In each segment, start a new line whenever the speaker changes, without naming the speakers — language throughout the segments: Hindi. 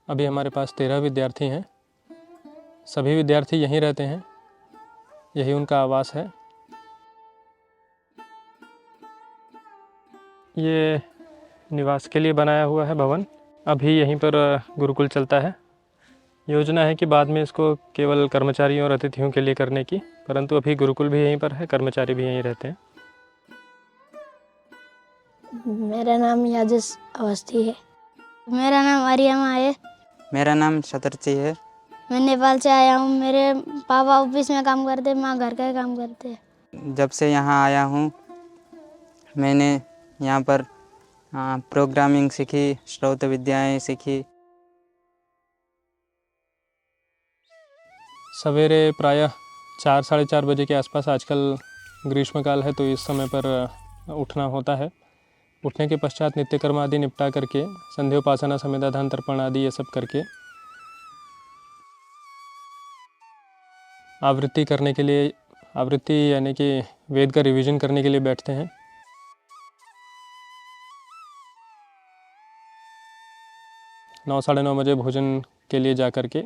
अभी हमारे पास 13 विद्यार्थी हैं। सभी विद्यार्थी यहीं रहते हैं, यही उनका आवास है। ये निवास के लिए बनाया हुआ है भवन। अभी यहीं पर गुरुकुल चलता है। योजना है कि बाद में इसको केवल कर्मचारियों और अतिथियों के लिए करने की, परंतु अभी गुरुकुल भी यहीं पर है, कर्मचारी भी यहीं रहते हैं।
मेरा नाम याजिस अवस्थी है। मेरा नाम आर्यमा है।
मेरा नाम शतरची है।
मैं नेपाल से आया हूँ। मेरे पापा ऑफिस में काम करते, माँ घर का काम करते।
जब से यहाँ आया हूँ मैंने यहाँ पर प्रोग्रामिंग सीखी, श्रौत विद्याएं सीखी।
सवेरे प्रायः 4 साढ़े 4 बजे के आसपास, आजकल ग्रीष्मकाल है तो इस समय पर उठना होता है। उठने के पश्चात नित्यकर्म आदि निपटा करके, संध्योपासना समेधाधान तर्पण आदि ये सब करके आवृत्ति करने के लिए, आवृत्ति यानी कि वेद का रिवीजन करने के लिए बैठते हैं। नौ साढ़े 9 बजे भोजन के लिए जा कर के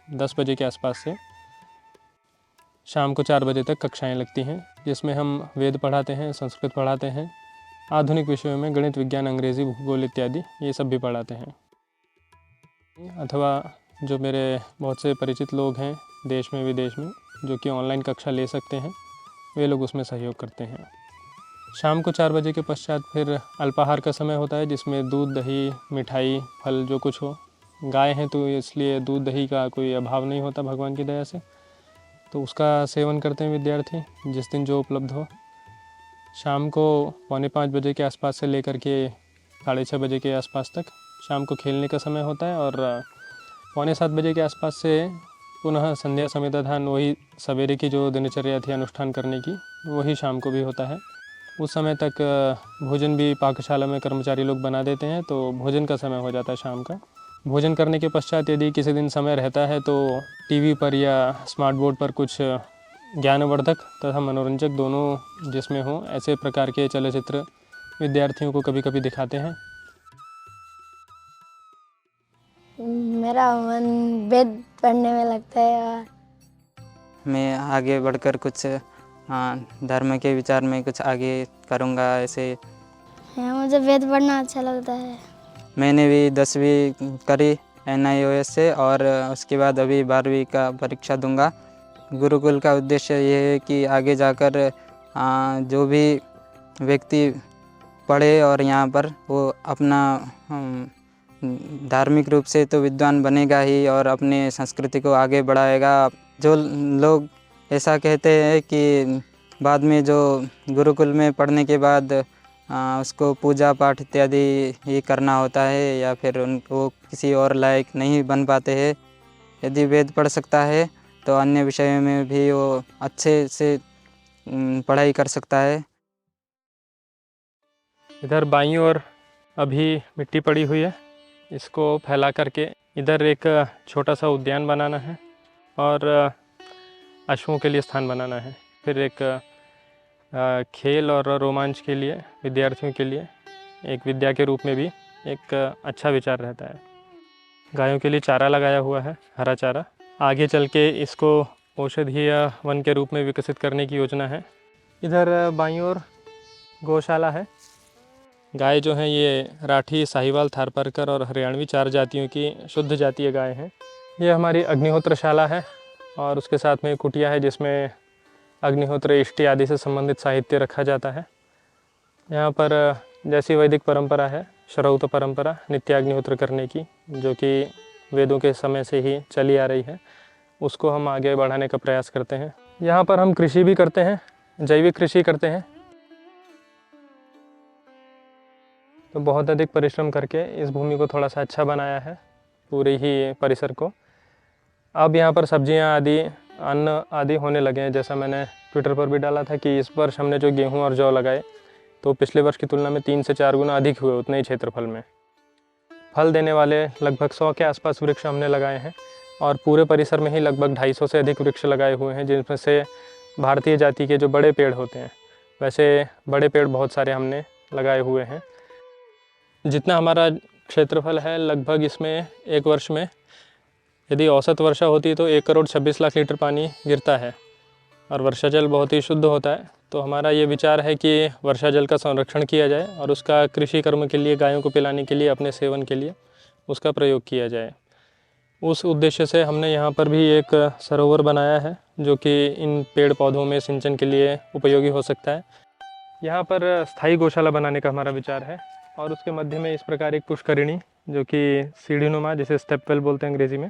दस बजे के आसपास से शाम को 4 बजे तक कक्षाएं लगती हैं, जिसमें हम वेद पढ़ाते हैं, संस्कृत पढ़ाते हैं, आधुनिक विषयों में गणित, विज्ञान, अंग्रेजी, भूगोल इत्यादि ये सब भी पढ़ाते हैं। अथवा जो मेरे बहुत से परिचित लोग हैं देश में विदेश में, जो कि ऑनलाइन कक्षा ले सकते हैं, वे लोग उसमें सहयोग करते हैं। शाम को 4 बजे के पश्चात फिर अल्पाहार का समय होता है, जिसमें दूध, दही, मिठाई, फल जो कुछ हो। गाय हैं तो इसलिए दूध दही का कोई अभाव नहीं होता भगवान की दया से, तो उसका सेवन करते हैं विद्यार्थी, जिस दिन जो उपलब्ध हो। शाम को 4:45 बजे के आसपास से लेकर के 6:30 बजे के आसपास तक शाम को खेलने का समय होता है, और 6:45 बजे के आसपास से पुनः संध्या समेधाधान, वही सवेरे की जो दिनचर्या थी अनुष्ठान करने की, वही शाम को भी होता है। उस समय तक भोजन भी पाकशाला में कर्मचारी लोग बना देते हैं, तो भोजन का समय हो जाता है शाम का। भोजन करने के पश्चात यदि किसी दिन समय रहता है तो टीवी पर या स्मार्ट बोर्ड पर कुछ ज्ञानवर्धक तथा मनोरंजक दोनों जिसमें हो, ऐसे प्रकार के चलचित्र विद्यार्थियों को कभी कभी दिखाते हैं।
मेरा मन वेद पढ़ने में लगता है और
मैं आगे बढ़कर कुछ धर्म के विचार में कुछ आगे करूँगा। ऐसे
मुझे वेद पढ़ना अच्छा लगता है।
मैंने भी 10वीं करी NIOS से, और उसके बाद अभी 12वीं का परीक्षा दूंगा। गुरुकुल का उद्देश्य ये है कि आगे जाकर जो भी व्यक्ति पढ़े और यहाँ पर वो अपना धार्मिक रूप से तो विद्वान बनेगा ही, और अपने संस्कृति को आगे बढ़ाएगा। जो लोग ऐसा कहते हैं कि बाद में जो गुरुकुल में पढ़ने के बाद उसको पूजा पाठ इत्यादि ही करना होता है, या फिर उनको किसी और लायक नहीं बन पाते हैं। यदि वेद पढ़ सकता है तो अन्य विषयों में भी वो अच्छे से पढ़ाई कर सकता है।
इधर बाईं ओर अभी मिट्टी पड़ी हुई है, इसको फैला करके इधर एक छोटा सा उद्यान बनाना है और अश्वों के लिए स्थान बनाना है। फिर एक खेल और रोमांच के लिए विद्यार्थियों के लिए एक विद्या के रूप में भी एक अच्छा विचार रहता है। गायों के लिए चारा लगाया हुआ है, हरा चारा। आगे चल के इसको औषधीय वन के रूप में विकसित करने की योजना है। इधर बाईं ओर गौशाला है। गाय जो हैं ये राठी, साहिवाल, थारपारकर और हरियाणवी 4 जातियों की शुद्ध जातीय गाय हैं। ये हमारी अग्निहोत्रशाला है, और उसके साथ में कुटिया है जिसमें अग्निहोत्र, इष्टि आदि से संबंधित साहित्य रखा जाता है। यहाँ पर जैसी वैदिक परंपरा है, श्रौत परंपरा, नित्याग्निहोत्र करने की, जो कि वेदों के समय से ही चली आ रही है, उसको हम आगे बढ़ाने का प्रयास करते हैं। यहाँ पर हम कृषि भी करते हैं, जैविक कृषि करते हैं। तो बहुत अधिक परिश्रम करके इस भूमि को थोड़ा सा अच्छा बनाया है, पूरे ही परिसर को। अब यहाँ पर सब्जियाँ आदि, अन्न आदि होने लगे हैं। जैसा मैंने ट्विटर पर भी डाला था कि इस वर्ष हमने जो गेहूं और जौ लगाए तो पिछले वर्ष की तुलना में 3 से 4 गुना अधिक हुए उतने ही क्षेत्रफल में। फल देने वाले लगभग 100 के आसपास वृक्ष हमने लगाए हैं। और पूरे परिसर में ही लगभग 250 से अधिक वृक्ष लगाए हुए हैं, जिनमें से भारतीय जाति के जो बड़े पेड़ होते हैं, वैसे बड़े पेड़ बहुत सारे हमने लगाए हुए हैं। जितना हमारा क्षेत्रफल है, लगभग इसमें एक वर्ष में यदि औसत वर्षा होती है तो 1,26,00,000 लीटर पानी गिरता है और वर्षा जल बहुत ही शुद्ध होता है। तो हमारा ये विचार है कि वर्षा जल का संरक्षण किया जाए और उसका कृषि कर्म के लिए, गायों को पिलाने के लिए, अपने सेवन के लिए उसका प्रयोग किया जाए। उस उद्देश्य से हमने यहाँ पर भी एक सरोवर बनाया है, जो कि इन पेड़ पौधों में सिंचन के लिए उपयोगी हो सकता है। यहाँ पर स्थायी गौशाला बनाने का हमारा विचार है और उसके मध्य में इस प्रकार एक पुष्करिणी, जो कि सीढ़ीनुमा, जिसे स्टेपवेल बोलते हैं अंग्रेज़ी में,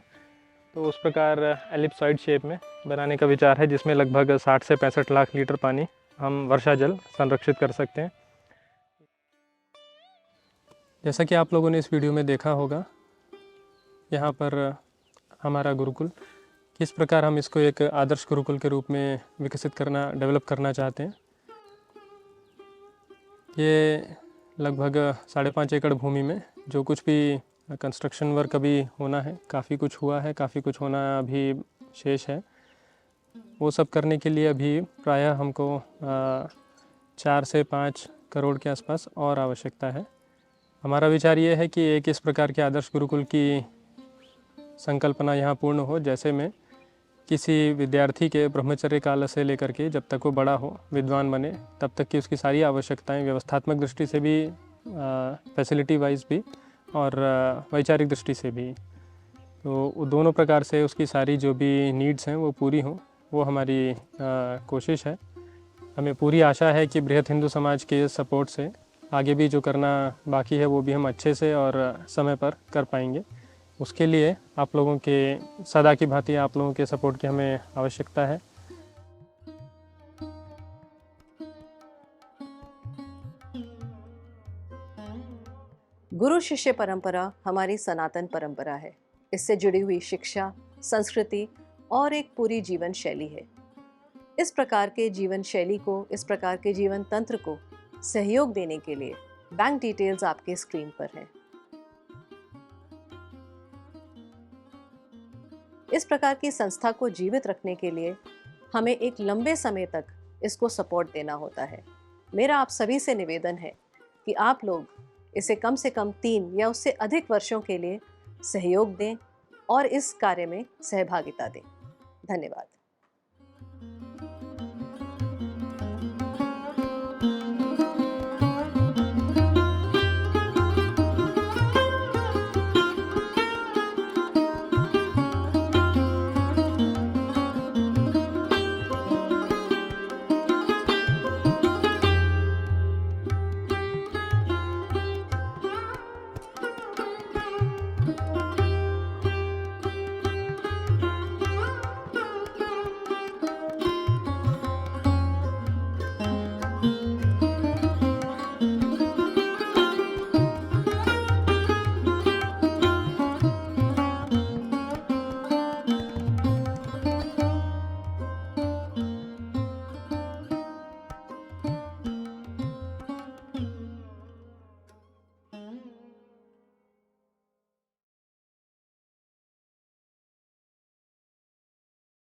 तो उस प्रकार एलिप्सॉइड शेप में बनाने का विचार है, जिसमें लगभग 60 से 65 लाख लीटर पानी हम वर्षा जल संरक्षित कर सकते हैं। जैसा कि आप लोगों ने इस वीडियो में देखा होगा, यहाँ पर हमारा गुरुकुल किस प्रकार हम इसको एक आदर्श गुरुकुल के रूप में डेवलप करना चाहते हैं। ये लगभग 5.5 एकड़ भूमि में जो कुछ भी कंस्ट्रक्शन वर्क अभी होना है, काफ़ी कुछ हुआ है, काफ़ी कुछ होना अभी शेष है। वो सब करने के लिए अभी प्रायः हमको 4 से 5 करोड़ के आसपास और आवश्यकता है। हमारा विचार ये है कि एक इस प्रकार के आदर्श गुरुकुल की संकल्पना यहाँ पूर्ण हो, जैसे में किसी विद्यार्थी के ब्रह्मचर्य काल से लेकर के जब तक वो बड़ा हो, विद्वान बने, तब तक की उसकी सारी आवश्यकताएं व्यवस्थात्मक दृष्टि से भी, फैसिलिटी वाइज भी और वैचारिक दृष्टि से भी, तो वो दोनों प्रकार से उसकी सारी जो भी नीड्स हैं वो पूरी हों, वो हमारी कोशिश है। हमें पूरी आशा है कि बृहत हिंदू समाज के सपोर्ट से आगे भी जो करना बाकी है वो भी हम अच्छे से और समय पर कर पाएंगे। उसके लिए आप लोगों के, सदा की भांति आप लोगों के सपोर्ट की हमें आवश्यकता है।
गुरु शिष्य परंपरा हमारी सनातन परंपरा है। इससे जुड़ी हुई शिक्षा, संस्कृति और एक पूरी जीवन शैली है। इस प्रकार के जीवन शैली को, इस प्रकार के जीवन तंत्र को सहयोग देने के लिए बैंक डिटेल्स आपके स्क्रीन पर हैं। इस प्रकार की संस्था को जीवित रखने के लिए हमें एक लंबे समय तक इसको सपोर्ट देना होता है। मेरा आप सभी से निवेदन है कि आप लोग इसे कम से कम 3 या उससे अधिक वर्षों के लिए सहयोग दें और इस कार्य में सहभागिता दें। धन्यवाद।